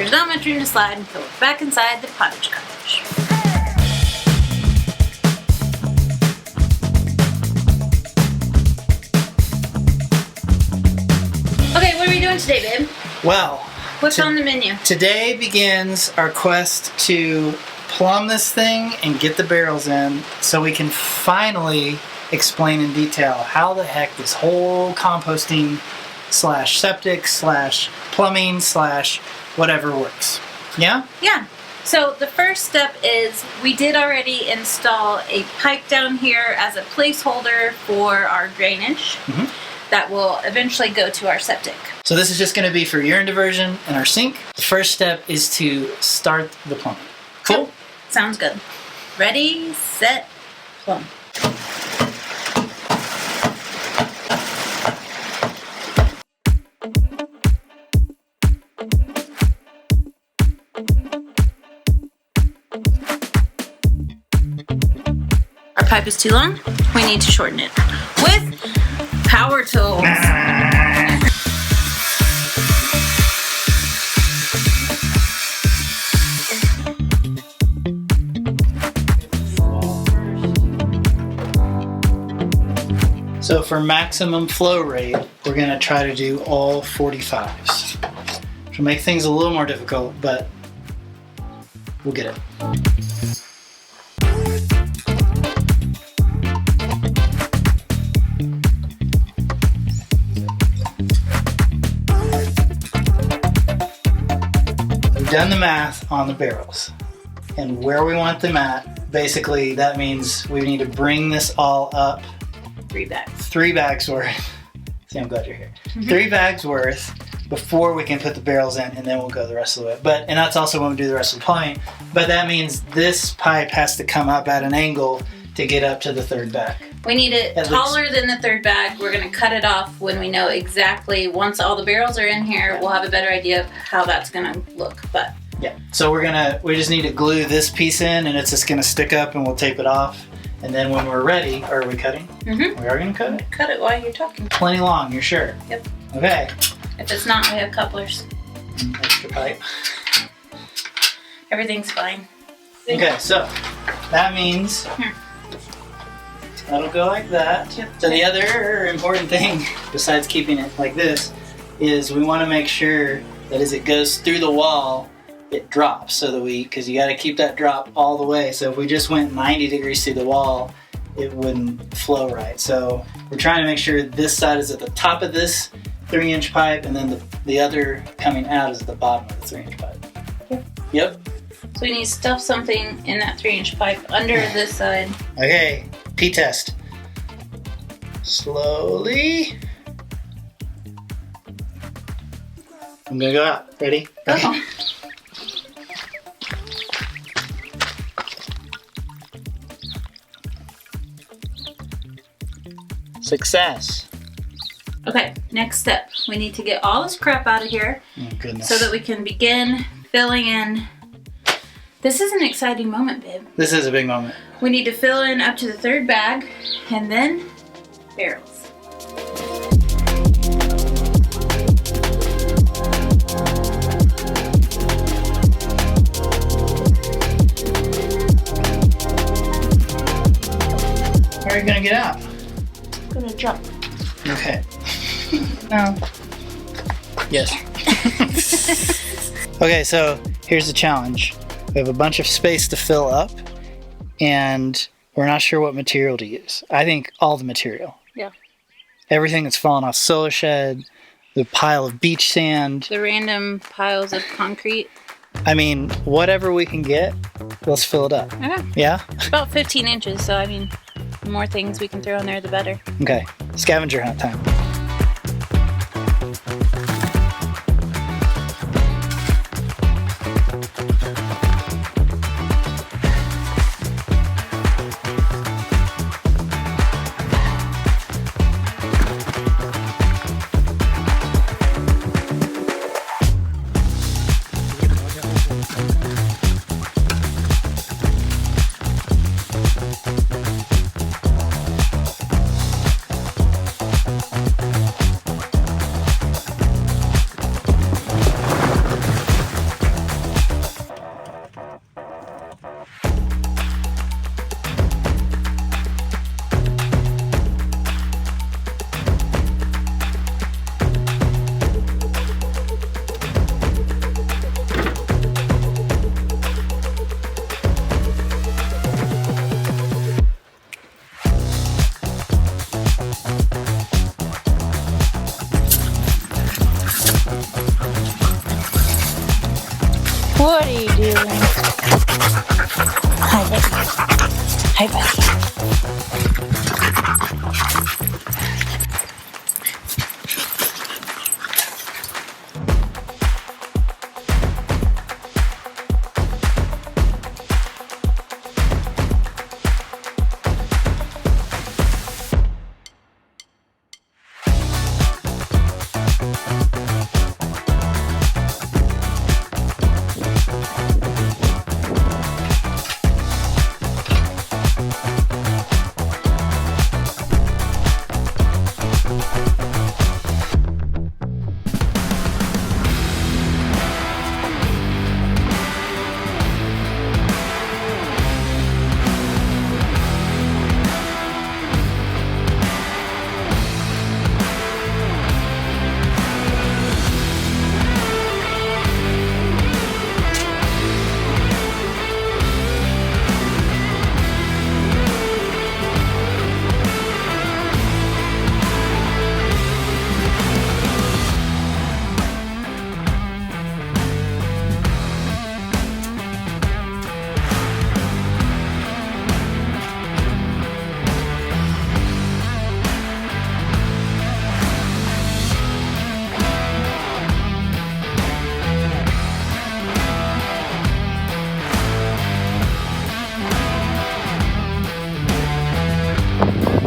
There's not much room to slide until we're back inside the pottage cottage. Okay, what are we doing today, babe? Well, what's on the menu? Today begins our quest to plumb this thing and get the barrels in so we can finally explain in detail how the heck this whole composting slash septic slash plumbing slash whatever works. Yeah? Yeah. So the first step is we did already install a pipe down here as a placeholder for our drainage that will eventually go to our septic. So this is just going to be for urine diversion and our sink. The first step is to start the plumbing. Cool? Yep. Sounds good. Ready, set, plumb. Our pipe is too long. We need to shorten it with power tools. So for maximum flow rate, we're going to try to do all 45s. Which will make things a little more difficult, but we'll get it. We've done the math on the barrels and where we want them at. Basically, that means we need to bring this all up 3 bags. 3 bags worth. See, I'm glad you're here. 3 bags worth before we can put the barrels in, and then we'll go the rest of the way. And that's also when we do the rest of the plumbing. But that means this pipe has to come up at an angle to get up to the 3rd bag. We need it taller than the 3rd bag. We're going to cut it off when we know exactly, once all the barrels are in here, we'll have a better idea of how that's going to look. But yeah, so we just need to glue this piece in, and it's just going to stick up, and we'll tape it off. And then when we're ready, are we cutting? We are going to cut it? Cut it while you're talking. Plenty long, you're sure? Yep. Okay. If it's not, we have couplers. Extra pipe. Everything's fine. Okay, so that means that'll go like that. Yep. So the other important thing, besides keeping it like this, is we want to make sure that as it goes through the wall, it drops, so that because you got to keep that drop all the way. So if we just went 90 degrees through the wall, it wouldn't flow right. So we're trying to make sure this side is at the top of this 3-inch pipe, and then the other coming out is at the bottom of the 3-inch pipe. Yep. So we need to stuff something in that 3-inch pipe under this side. Okay, P-test. Slowly. I'm gonna go out. Ready? Okay. Success. Okay, next step. We need to get all this crap out of here so that we can begin filling in. This is an exciting moment, babe. This is a big moment. We need to fill in up to the 3rd bag and then barrels. How are you gonna get out? I'm gonna jump. Okay. No. Yes. Okay, so here's the challenge. We have a bunch of space to fill up, and we're not sure what material to use. I think all the material. Yeah. Everything that's fallen off solar shed, the pile of beach sand. The random piles of concrete. I mean, whatever we can get, let's fill it up. Okay. Yeah? It's about 15 inches, so I mean, the more things we can throw in there, the better. Okay, scavenger hunt time. you doing? Hi, baby. Hi, buddy.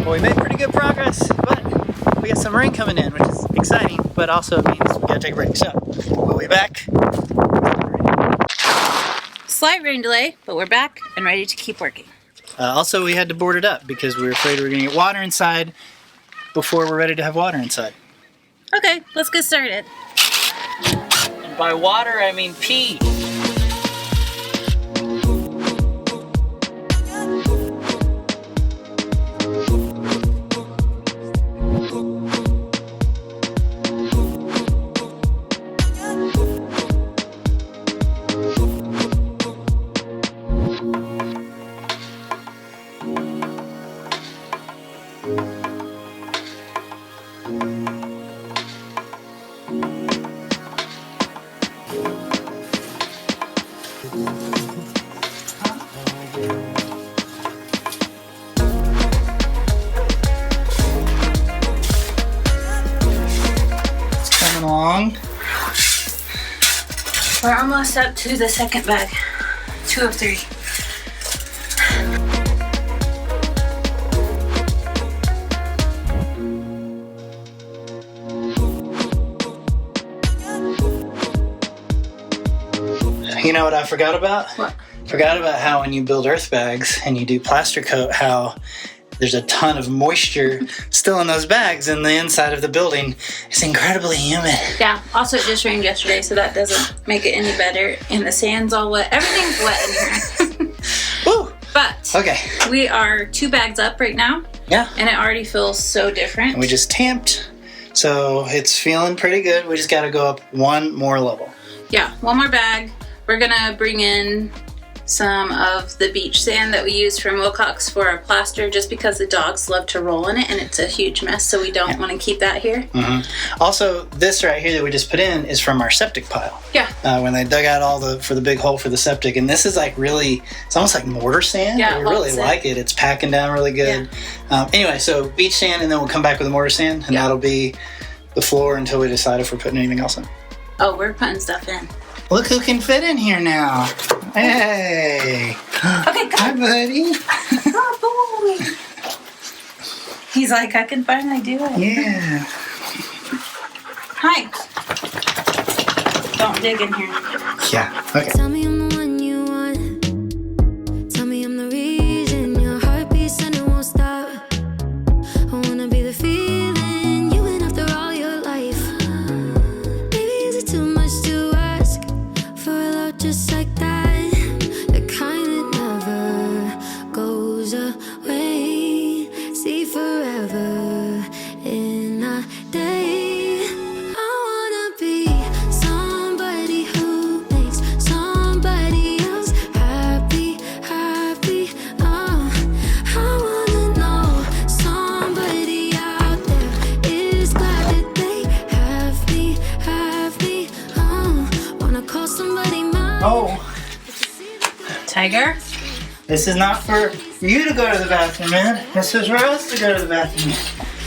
Well, we made pretty good progress, but we got some rain coming in, which is exciting, but also means we gotta take a break. So, we'll be back. Slight rain delay, but we're back and ready to keep working. Also, we had to board it up because we were afraid we were gonna get water inside before we're ready to have water inside. Okay, let's get started. And by water, I mean pee. Along. We're almost up to the second bag. 2 of 3. You know what I forgot about? What? Forgot about how when you build earth bags and you do plaster coat, how there's a ton of moisture still in those bags, and the inside of the building is incredibly humid. Yeah, also it just rained yesterday, so that doesn't make it any better. And the sand's all wet. Everything's wet in here. Woo! But Okay. we are 2 bags up right now, Yeah. and it already feels so different. And we just tamped, so it's feeling pretty good. We just got to go up one more level. Yeah, 1 more bag. We're gonna bring in some of the beach sand that we use from Wilcox for our plaster, just because the dogs love to roll in it and it's a huge mess, so we don't want to keep that here. Also, this right here that we just put in is from our septic pile. Yeah. When they dug out for the big hole for the septic, and this is like really, it's almost like mortar sand. Yeah, we really like it. It's packing down really good. Anyway, so beach sand, and then we'll come back with the mortar sand, and that'll be the floor until we decide if we're putting anything else in. Oh, we're putting stuff in. Look who can fit in here now. Hey. Okay, Hi, buddy. oh, boy. He's like, I can finally do it. Yeah. Hi. Don't dig in here. Yeah. Okay. Tell me I'm the one you want. Tell me I'm the reason your heart beats and it won't stop. I wanna be the feeling you in after all your life. Baby, is it too much to ask for a love just like that? The kind that never goes away. See forever in a day. Oh, Tiger? This is not for you to go to the bathroom in. This is for us to go to the bathroom in.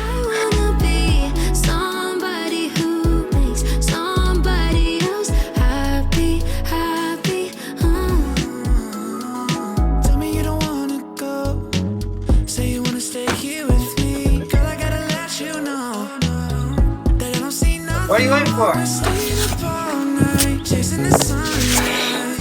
I wanna be somebody who makes somebody else happy, happy. Tell me you don't wanna go. Say you wanna stay here with me. Girl, I gotta let you know that I don't see nothing. What are you waiting for? Staying up all night, chasing the sunrise.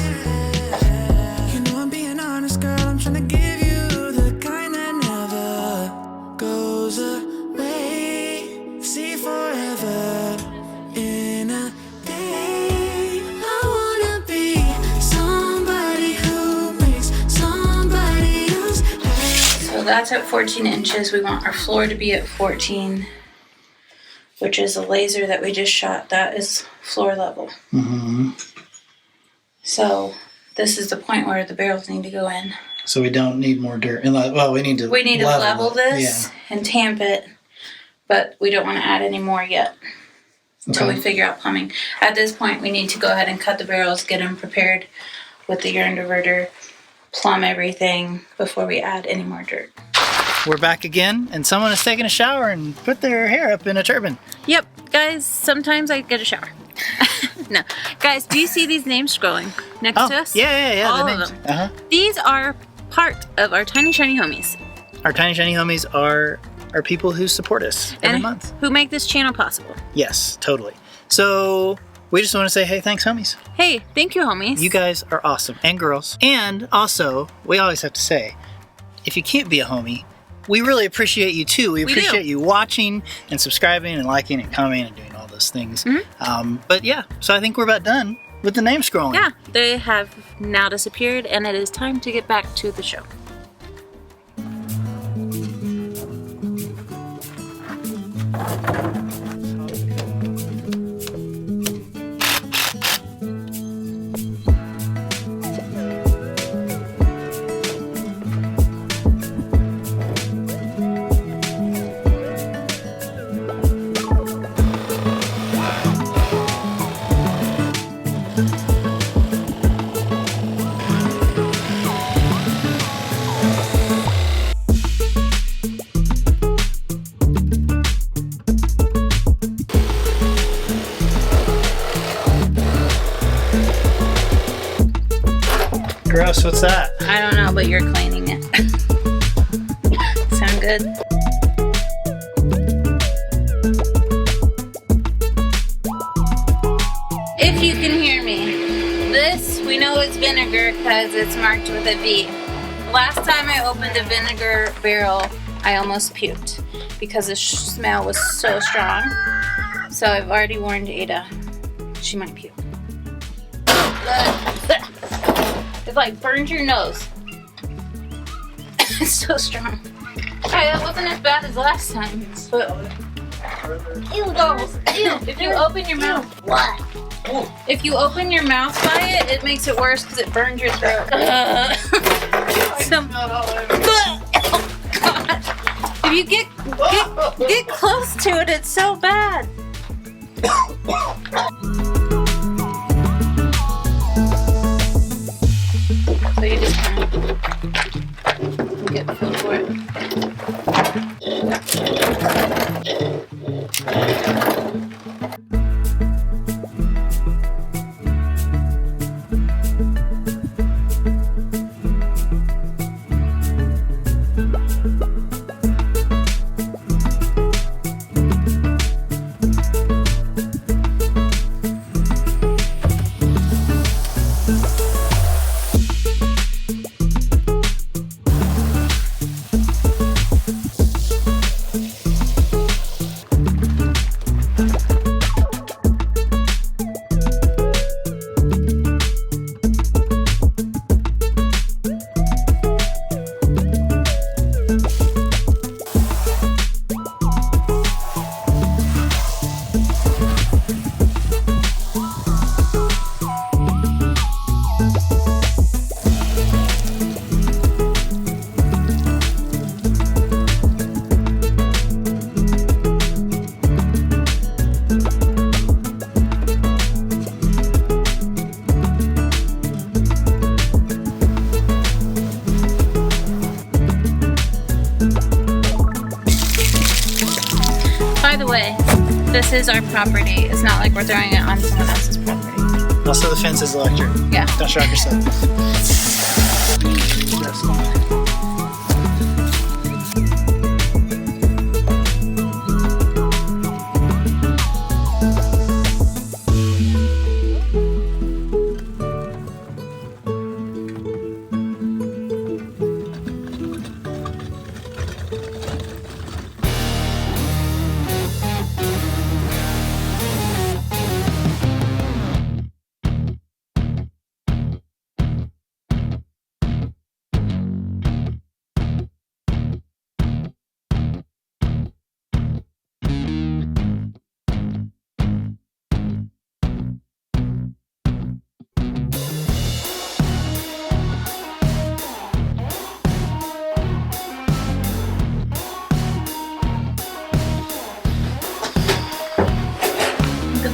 You know I'm being honest, girl. I'm trying to give you the kind that never goes away. See forever in a day. I wanna be somebody who makes somebody else happy. So that's at 14 inches. We want our floor to be at 14, which is a laser that we just shot. That is floor level. Mm-hmm. So this is the point where the barrels need to go in. So we don't need more dirt. Well, we need to level this Yeah. and tamp it, but we don't want to add any more yet until Okay. we figure out plumbing. At this point, we need to go ahead and cut the barrels, get them prepared with the urine diverter, plumb everything before we add any more dirt. We're back again, and someone is taking a shower and put their hair up in a turban. Yep, guys, sometimes I get a shower. No. Guys, do you see these names scrolling next Oh, to us? yeah. All the of names. them. Uh-huh. These are part of our Tiny Shiny Homies. Our Tiny Shiny Homies are people who support us every and month. who make this channel possible. Yes, totally. So we just want to say, hey, thanks, homies. Hey, thank you, homies. You guys are awesome, and girls. And also, we always have to say, if you can't be a homie, we really appreciate you too. We do. appreciate you watching and subscribing and liking and commenting and doing all those things. But yeah, so I think we're about done with the name scrolling. Yeah, they have now disappeared, and it is time to get back to the show. Gross, what's that? I don't know, but you're cleaning it. Sound good? If you can hear me, this, we know it's vinegar because it's marked with a V. Last time I opened a vinegar barrel, I almost puked because the smell was so strong. So I've already warned Ada. She might puke. It like burns your nose. It's so strong. Hey, that wasn't as bad as last time. But ew, if you open your mouth, what? If you open your mouth by it, it makes it worse because it burns your throat. Oh God! If you get close to it, it's so bad. So you just kind of get a feel for it. this is our property. It's not like we're throwing it on someone else's property. Also, the fence is electric. Yeah. Don't shock yourself.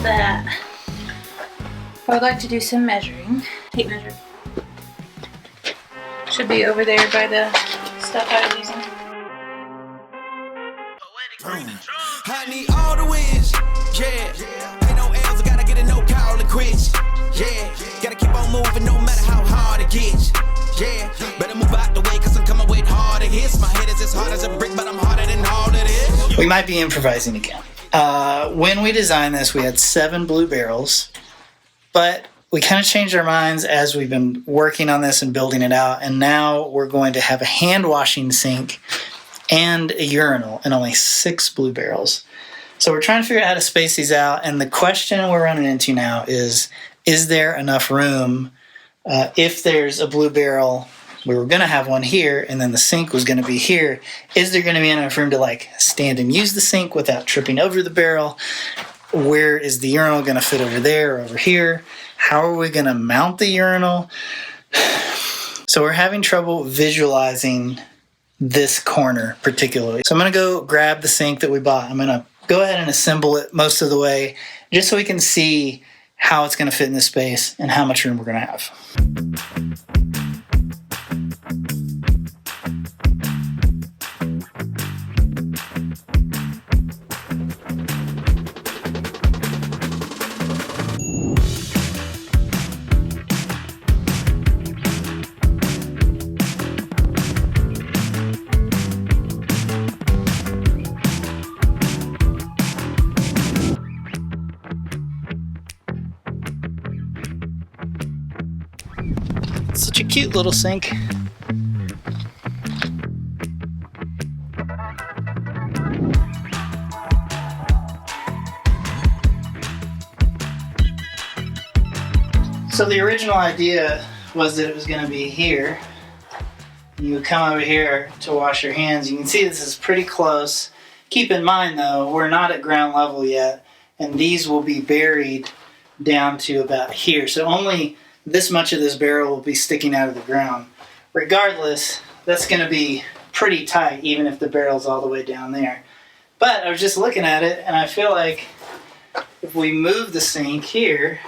That. I would like to do some measuring. Tape measure. Should be over there by the stuff I was using. I need all the wins, yeah. Ain't no L's, I gotta get a no call and quits, yeah. Gotta keep on moving no matter how hard it gets, yeah. Better move out the way cause I'm coming with harder hits. My head is as hard as a brick, but I'm harder than all it is. We might be improvising again. When we designed this, we had 7 blue barrels, but we kind of changed our minds as we've been working on this and building it out, and now we're going to have a hand washing sink and a urinal and only 6 blue barrels. So we're trying to figure out how to space these out, and the question we're running into now is there enough room if there's a blue barrel? We were going to have one here, and then the sink was going to be here. Is there going to be enough room to like stand and use the sink without tripping over the barrel? Where is the urinal going to fit, over there or over here? How are we going to mount the urinal? So we're having trouble visualizing this corner particularly. So I'm going to go grab the sink that we bought. I'm going to go ahead and assemble it most of the way just so we can see how it's going to fit in this space and how much room we're going to have. Such a cute little sink. So the original idea was that it was going to be here. You would come over here to wash your hands. You can see this is pretty close. Keep in mind though, we're not at ground level yet, and these will be buried down to about here. So only this much of this barrel will be sticking out of the ground. Regardless, that's going to be pretty tight even if the barrel's all the way down there. But I was just looking at it and I feel like if we move the sink here,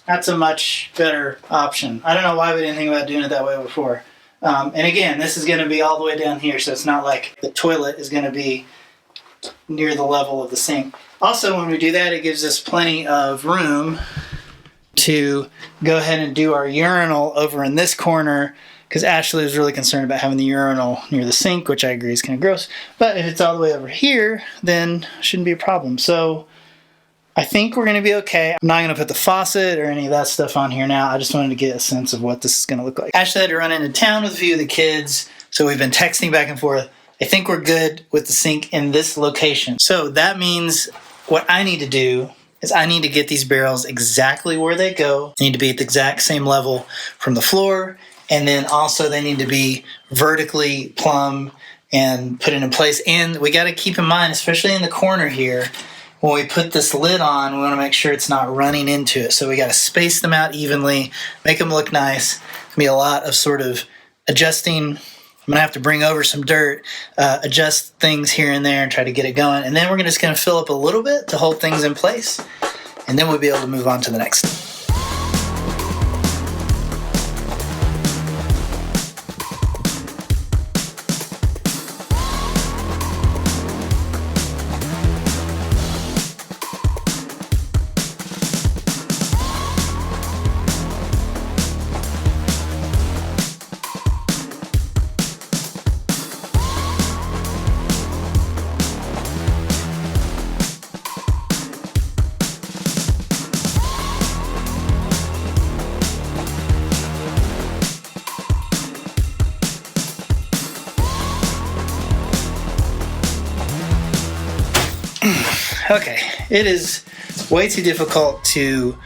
that's a much better option. I don't know why we didn't think about doing it that way before. And again, this is going to be all the way down here, so it's not like the toilet is going to be near the level of the sink. Also, when we do that, it gives us plenty of room to go ahead and do our urinal over in this corner, because Ashley was really concerned about having the urinal near the sink, which I agree is kind of gross. But if it's all the way over here, then it shouldn't be a problem. So I think we're going to be okay. I'm not going to put the faucet or any of that stuff on here now. I just wanted to get a sense of what this is going to look like. Ashley had to run into town with a few of the kids, so we've been texting back and forth. I think we're good with the sink in this location. So that means what I need to do is I need to get these barrels exactly where they go. They need to be at the exact same level from the floor, and then also they need to be vertically plumb and put in place. And we got to keep in mind, especially in the corner here, when we put this lid on, we want to make sure it's not running into it. So we got to space them out evenly, make them look nice. There'll be a lot of sort of adjusting. I'm going to have to bring over some dirt, adjust things here and there and try to get it going. And then we're just going to fill up a little bit to hold things in place. And then we'll be able to move on to the next step. Okay, it is way too difficult to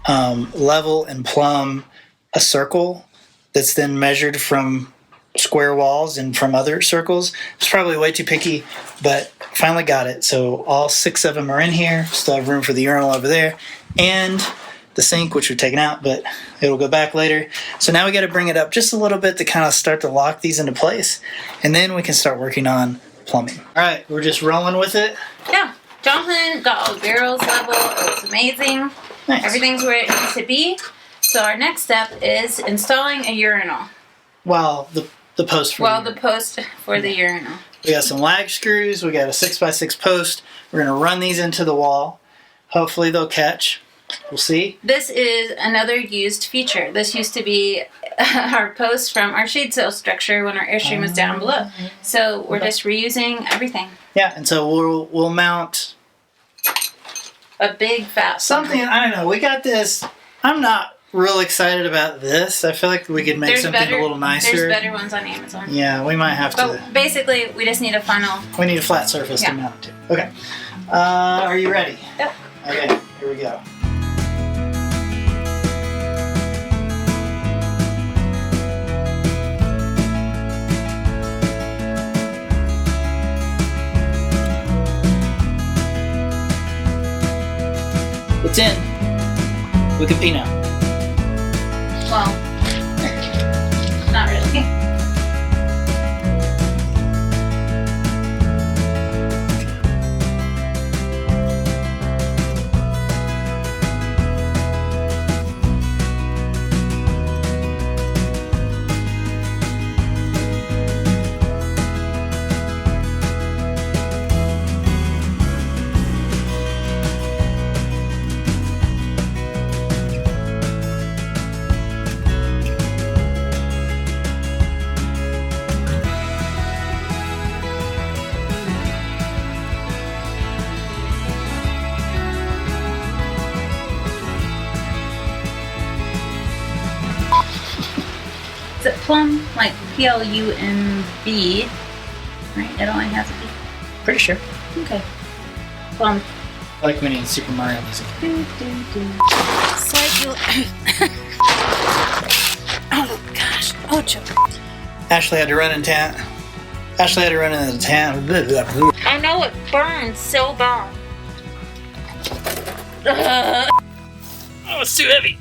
level and plumb a circle that's then measured from square walls and from other circles. It's probably way too picky, but finally got it. So all 6 of them are in here. Still have room for the urinal over there and the sink, which we've taken out, but it'll go back later. So now we got to bring it up just a little bit to kind of start to lock these into place, and then we can start working on plumbing. All right, we're just rolling with it. Yeah, Jonathan got all the barrels level. It was amazing. Nice. Everything's where it needs to be. So our next step is installing a urinal. Well, the post for Well, the post for the urinal. We got some lag screws. We got a 6x6 post. We're going to run these into the wall. Hopefully they'll catch. We'll see. This is another used feature. This used to be our post from our shade sail structure when our Airstream was down below. So we're just reusing everything. Yeah, and so we'll mount A big fat something. I don't know. We got this. I'm not real excited about this. I feel like we could make something a little nicer. There's better ones on Amazon. Yeah, we might have to. But basically, we just need a funnel. We need a flat surface to mount it to. Okay. Are you ready? Yep. Okay, here we go. It's in. We can pee now. Well, not really. Is it plum? Like Plumb? Right, it only has a B. Pretty sure. Okay. Plum. Like Minnie in Super Mario music. Oh gosh. Oh, choke. Ashley had to run in town. Ashley had to run into the town. I know it burns so bad. Oh, it's too heavy.